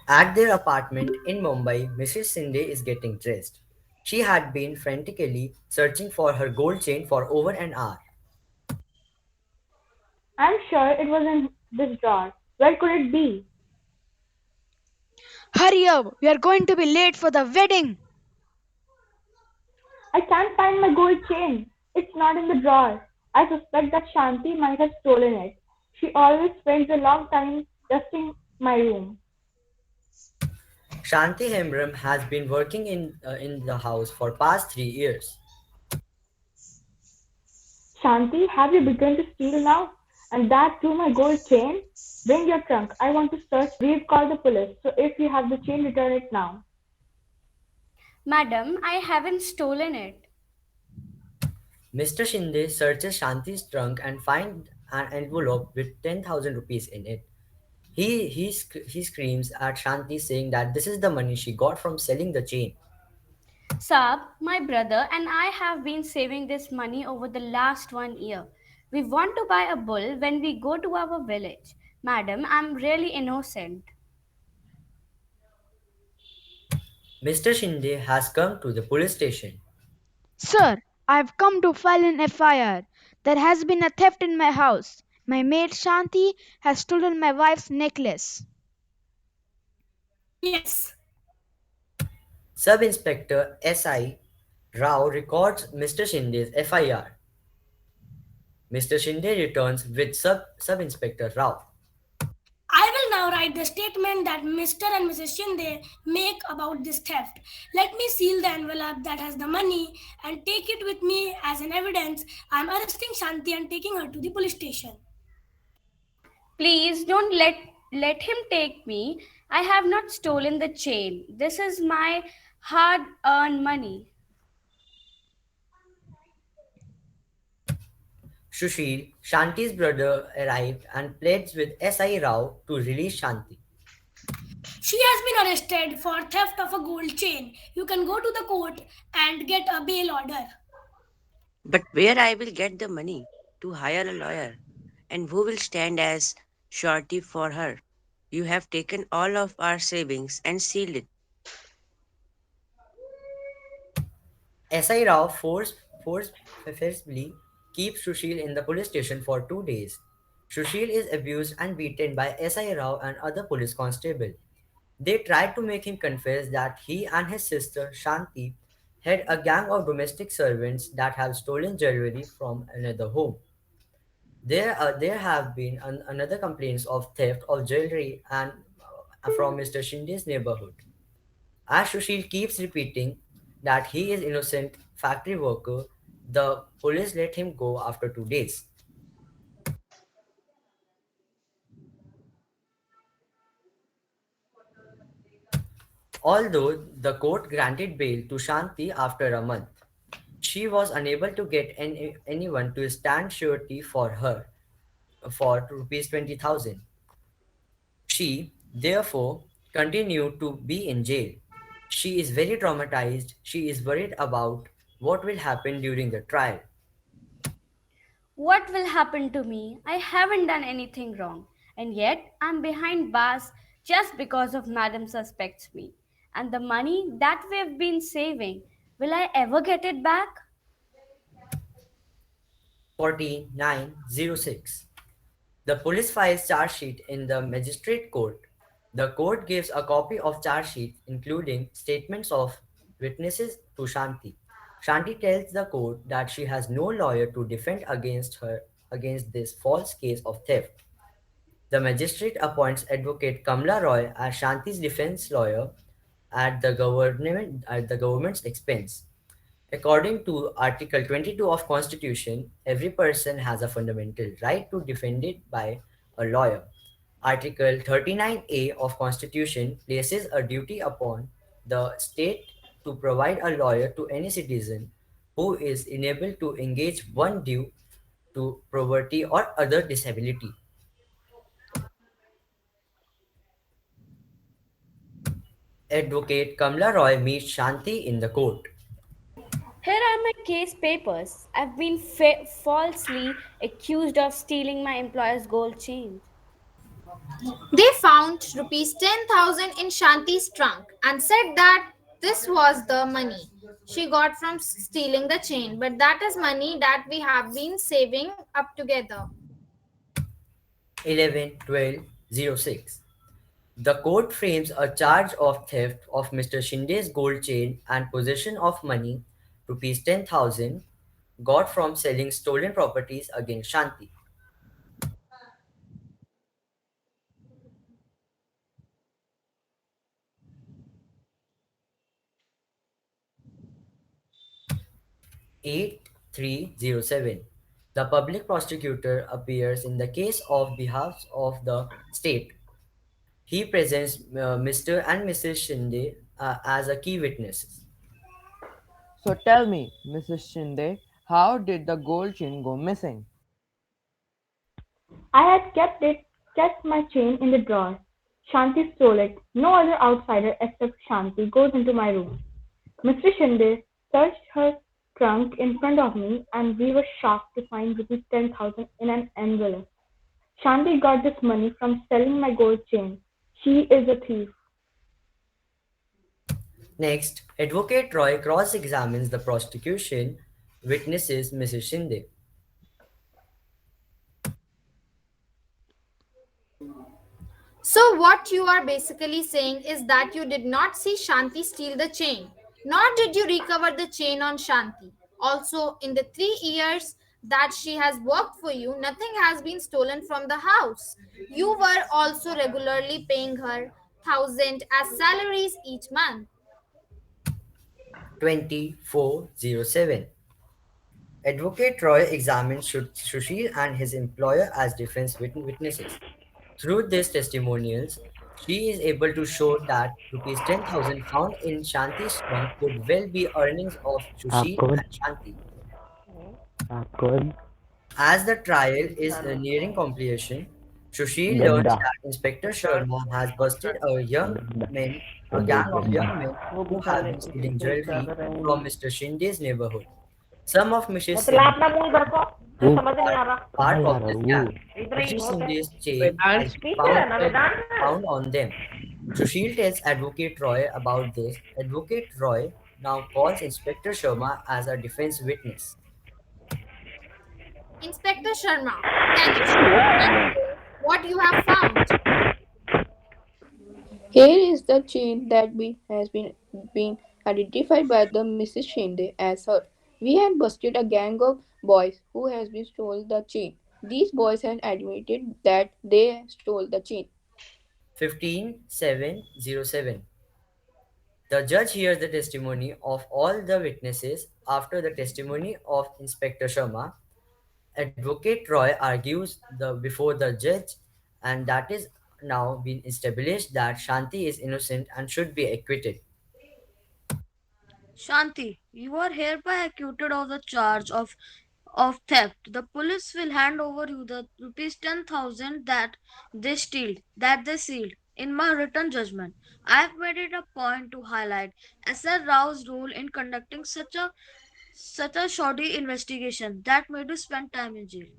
At their apartment in Mumbai, Mrs. Shinde is getting dressed. She had been frantically searching for her gold chain for over an hour. I'm sure it was in this drawer. Where could it be? Hurry up! We are going to be late for the wedding! I can't find my gold chain. It's not in the drawer. I suspect that Shanti might have stolen it. She always spends a long time dusting my room. Shanti Hembrem has been working in the house for past 3 years. Shanti, have you begun to steal now? And that too my gold chain? Bring your trunk. I want to search. We've called the police, so if you have the chain, return it now. Madam, I haven't stolen it. Mr. Shinde searches Shanti's trunk and finds an envelope with 10,000 rupees in it. He screams at Shanti saying that this is the money she got from selling the chain. Saab, my brother and I have been saving this money over the last 1 year. We want to buy a bull when we go to our village. Madam, I'm really innocent. Mr. Shinde has come to the police station. Sir, I have come to file an FIR. There has been a theft in my house. My maid Shanti has stolen my wife's necklace. Yes. Sub-Inspector S.I. Rao records Mr. Shinde's FIR. Mr. Shinde returns with Sub-Inspector Rao. I will now write the statement that Mr. and Mrs. Shinde make about this theft. Let me seal the envelope that has the money and take it with me as an evidence. I am arresting Shanti and taking her to the police station. Please don't let him take me. I have not stolen the chain. This is my hard-earned money. Sushil, Shanti's brother, arrived and pleads with S.I. Rao to release Shanti. She has been arrested for theft of a gold chain. You can go to the court and get a bail order. But where I will get the money to hire a lawyer? And who will stand as surety for her? You have taken all of our savings and sealed it. S.I. Rao forcibly keeps Sushil in the police station for 2 days. Sushil is abused and beaten by S.I. Rao and other police constable. They tried to make him confess that he and his sister Shanti had a gang of domestic servants that have stolen jewelry from another home. There have been another complaints of theft of jewelry and from Mr. Shinde's neighborhood. As Sushil keeps repeating that he is innocent factory worker, the police let him go after 2 days. Although the court granted bail to Shanti after a month, she was unable to get anyone to stand surety for her for rupees 20,000. She, therefore, continued to be in jail. She is very traumatized. She is worried about what will happen during the trial. What will happen to me? I haven't done anything wrong. And yet I'm behind bars just because of Madam suspects me. And the money that we've been saving, will I ever get it back? 4906. The police files charge sheet in the magistrate court. The court gives a copy of charge sheet including statements of witnesses to Shanti. Shanti tells the court that she has no lawyer to defend against this false case of theft. The magistrate appoints advocate Kamla Roy as Shanti's defense lawyer at the government's expense. According to Article 22 of Constitution, every person has a fundamental right to defend it by a lawyer. Article 39A of Constitution places a duty upon the state to provide a lawyer to any citizen who is unable to engage one due to poverty or other disability. Advocate Kamla Roy meets Shanti in the court. Here are my case papers. I've been falsely accused of stealing my employer's gold chain. They found rupees 10,000 in Shanti's trunk and said that this was the money she got from stealing the chain, but that is money that we have been saving up together. 11-12-06. The court frames a charge of theft of Mr. Shinde's gold chain and possession of money, rupees 10,000, got from selling stolen properties against Shanti. 8307. The public prosecutor appears in the case of behalf of the state. He presents Mr. and Mrs. Shinde as a key witnesses. So tell me, Mrs. Shinde, how did the gold chain go missing? I had kept my chain in the drawer. Shanti stole it. No other outsider except Shanti goes into my room. Mr. Shinde searched her trunk in front of me, and we were shocked to find rupees 10,000 in an envelope. Shanti got this money from selling my gold chain. She is a thief. Next, Advocate Roy cross-examines the prosecution witnesses Mrs. Shinde. So, what you are basically saying is that you did not see Shanti steal the chain, nor did you recover the chain on Shanti. Also, in the 3 years that she has worked for you, nothing has been stolen from the house. You were also regularly paying her 1,000 as salaries each month. 2407. Advocate Roy examines Sushil and his employer as defense witnesses. Through these testimonials, she is able to show that rupees 10,000 found in Shanti's trunk could well be earnings of Sushil Akun, and Shanti. akun, As the trial is nearing completion, Sushil learns ganda, that Inspector Sharma has busted ganda, a ganda, gang of ganda. young men who have been stealing jewelry from Mr. Shinde's neighborhood. Some of Mrs. Shinde's वो part कहाँ जा of रहा this है वो? gang. Mrs. Shinde's chain has been found on them. Sushil tells Advocate Roy about this. Advocate Roy now calls Inspector Sharma as a defense witness. Inspector Sharma, can you show what you have found? Here is the chain that has been identified by the Mrs. Shinde as her. We had busted a gang of boys who has been stole the chain. These boys had admitted that they stole the chain. 15707. The judge hears the testimony of all the witnesses. After the testimony of Inspector Sharma, Advocate Roy argues before the judge, and that is now been established that Shanti is innocent and should be acquitted. Shanti, you are hereby acquitted of the charge of theft. The police will hand over you the rupees 10,000 that they sealed. In my written judgment, I have made it a point to highlight S.R. Rao's role in conducting such a shoddy investigation that made you spend time in jail.